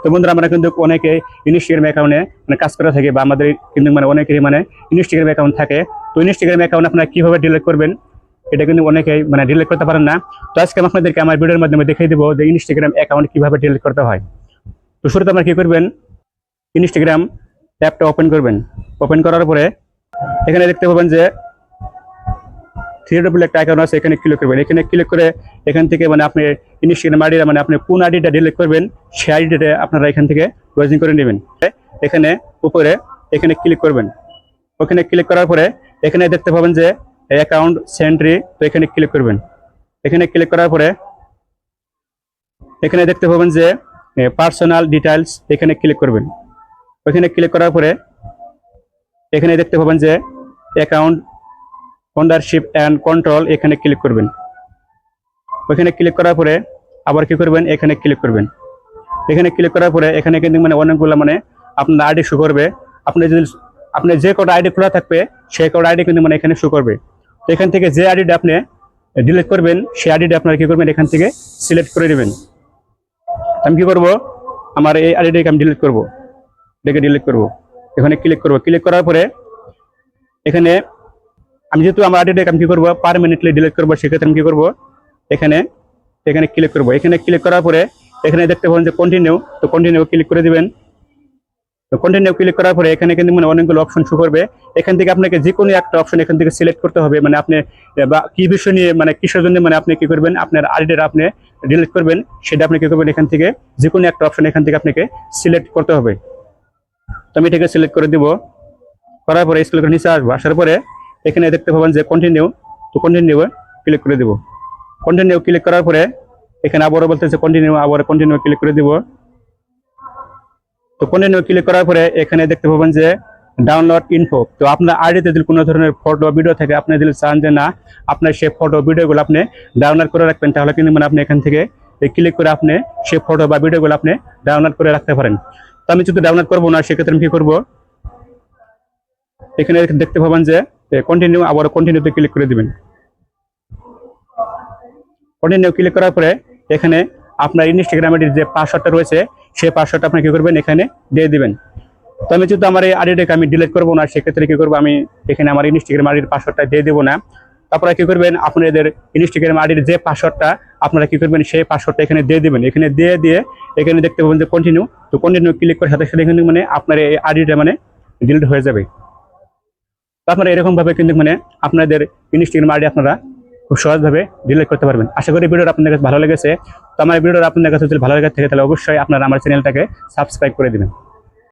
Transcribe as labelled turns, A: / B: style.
A: তো বন্ধুরা আমরা কিন্তু অনেকে ইনস্টাগ্রাম অ্যাকাউন্টে মানে কাজ করে থাকি বা আমাদের কিন্তু মানে অনেকেরই মানে ইনস্টাগ্রাম অ্যাকাউন্ট থাকে। তো ইনস্টাগ্রাম অ্যাকাউন্ট আপনারা কিভাবে ডিলিট করবেন এটা কিন্তু অনেকেই মানে ডিলিট করতে পারেন না। তো আজকে আমি আপনাদেরকে আমার ভিডিওর মাধ্যমে দেখিয়ে দিব যে ইনস্টাগ্রাম অ্যাকাউন্ট কিভাবে ডিলিট করতে হয়। তো শুরুতে আপনারা কি করবেন, ইনস্টাগ্রাম অ্যাপটা ওপেন করবেন। ওপেন করার পরে এখানে দেখতে পাবেন যে থ্রি ডবল একটা আইকন আছে, এখানে ক্লিক করবেন। এখানে ক্লিক করে এখান থেকে মানে আপনি ইনস্টাগ্রাম আইডিটা মানে আপনি কোন আইডিটা ডিলিট করবেন সেই আইডিটা আপনারা এখান থেকে লজিং করে নেবেন। এখানে উপরে এখানে ক্লিক করবেন। ওখানে ক্লিক করার পরে এখানে দেখতে পাবেন যে অ্যাকাউন্ট সেন্ট্রি, তো এখানে ক্লিক করবেন। এখানে ক্লিক করার পরে এখানে দেখতে পাবেন যে পার্সোনাল ডিটেইলস, এখানে ক্লিক করবেন। ওখানে ক্লিক করার পরে এখানে দেখতে পাবেন যে অ্যাকাউন্ট ওনারশিপ অ্যান্ড কন্ট্রোল, এখানে ক্লিক করবেন। ওখানে ক্লিক করার পরে আবার কি করবেন, এখানে ক্লিক করবেন। এখানে ক্লিক করার পরে এখানে কিন্তু মানে অনেকগুলো মানে আপনার আইডি শো করবে। আপনি যদি আপনি যে কটা আইডি খোলা থাকবে সেই কটা আইডি কিন্তু মানে এখানে শো করবে। তো এখান থেকে যে আইডিটা আপনি ডিলিট করবেন সেই আইডিটা আপনারা কি করবেন, এখান থেকে সিলেক্ট করে নেবেন। আমি কি করব, আমার এই আইডিটাকে আমি ডিলিট করব, এটাকে ডিলিট করব। এখানে ক্লিক করব। ক্লিক করার পরে এখানে আমি যেহেতু আমার আইডিটাকে আমি কি করবো পারমানেন্টলি ডিলিট করবো, সেক্ষেত্রে আমি কি করবো এখানে এখানে ক্লিক করবো। এখানে ক্লিক করার পরে এখানে দেখতে পাবেন যে কন্টিনিউ, তো কন্টিনিউ ক্লিক করে দিবেন। তো কন্টিনিউ ক্লিক করার পরে এখানে কিন্তু মানে অনেকগুলো অপশন শো করবে। এখান থেকে আপনাকে যে কোনো একটা অপশন এখান থেকে সিলেক্ট করতে হবে, মানে আপনি বা কি বিষয় নিয়ে মানে কিসের জন্য মানে আপনি কি করবেন আপনার আইডিটা আপনি ডিলিট করবেন সেটা আপনি কি করবেন, এখান থেকে যে কোনো একটা অপশন এখান থেকে আপনাকে সিলেক্ট করতে হবে। তো আমি এটাকে সিলেক্ট করে দিব। করার পরে স্ক্রল করে নিচে আসবো। আসার পরে এখানে দেখতে পাবেন যে কন্টিনিউ, তো কন্টিনিউ ক্লিক করে দিব। কন্টিনিউ ক্লিক করার পরে এখানে আবারও বলতেছে কন্টিনিউ, আবার কন্টিনিউ ক্লিক করে দিব। তো কন্টিনিউ ক্লিক করার পরে এখানে দেখতে পাবেন যে ডাউনলোড ইনফো, তো আপনার আইডিতে যদি কোনো ধরনের ফটো ভিডিও থাকে, আপনি যদি চান যে না আপনার সেই ফটো ভিডিওগুলো আপনি ডাউনলোড করে রাখবেন, তাহলে কিন্তু মানে আপনি এখান থেকে ক্লিক করে আপনি সেই ফটো বা ভিডিওগুলো আপনি ডাউনলোড করে রাখতে পারেন। তো আমি যদি ডাউনলোড করবো না, সেক্ষেত্রে আমি কি করবো, এখানে দেখতে পাবেন যে কন্টিনিউ, আবার কন্টিনিউতে ক্লিক করে দিবেন। কন্টিনিউ ক্লিক করার পরে এখানে আপনার ইনস্টাগ্রাম আইডির যে পাসওয়ার্ডটা রয়েছে সেই পাসওয়ার্ডটা আপনি কি করবেন, এখানে দিয়ে দিবেন। তো আমি যদি আমার এই আইডিটাকে আমি ডিলিট করবো না, সেক্ষেত্রে কি করবো, আমি এখানে আমার ইনস্টাগ্রাম আইডির পাসওয়ার্ডটা দিয়ে দেবো না। তারপরে কি করবেন, আপনাদের ইনস্টাগ্রাম আইডির যে পাসওয়ার্ডটা আপনারা কি করবেন সেই পাসওয়ার্ডটা এখানে দিয়ে দিবেন। এখানে দিয়ে এখানে দেখতে পাবেন যে কন্টিনিউ, তো কন্টিনিউ ক্লিক করার সাথে সাথে এখানে মানে আপনার এই আইডিটা মানে ডিলিট হয়ে যাবে। তো আপনারা এরকম ভাবে কিন্তু মানে আপনাদের ইনস্টাগ্রাম আইডি আপনারা খুব সহজভাবে ডিলিট করতে পারবেন। আশা করি ভিডিওটা আপনাদের কাছে ভালো লেগেছে। তো আমার ভিডিওটা আপনাদের কাছে যদি ভালো লেগে থাকে তাহলে অবশ্যই আপনারা আমার চ্যানেলটাকে সাবস্ক্রাইব করে দিবেন।